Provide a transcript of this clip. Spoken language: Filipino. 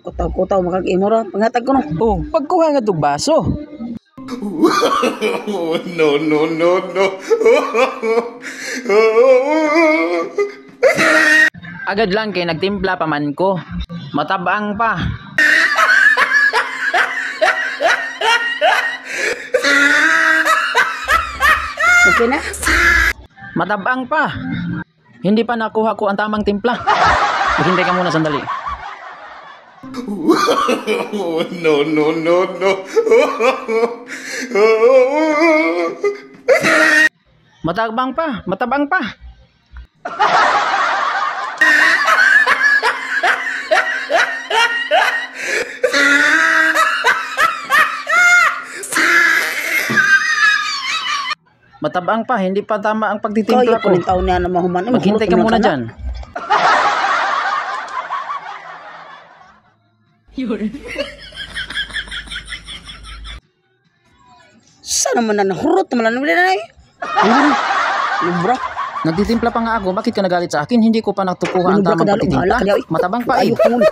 Kutaw-kutaw makag-imo ra. Pangatag ko no. Oh, pagkuha nga tog baso. No, no, no, no. Agad lang kay nagtimpla pa man ko. Matabang pa. Okay na? Matabang pa. Hindi pa nakuha ko ang tamang timpla. Maghintay ka muna sandali. No, no, no, no. Matabang pa, matabang pa. Matabang pa, hindi pa tama ang pagtitimpla ko. Kaya ko taon niya na mahuman. Maghintay ka muna dyan. Sana man na nahurot naman na nila bro. Nagtitimpla pa nga ako, bakit ka nagalit sa akin? Hindi ko pa natukuha ang tamang pagtitimpla. Matabang pa. Ayoko muna.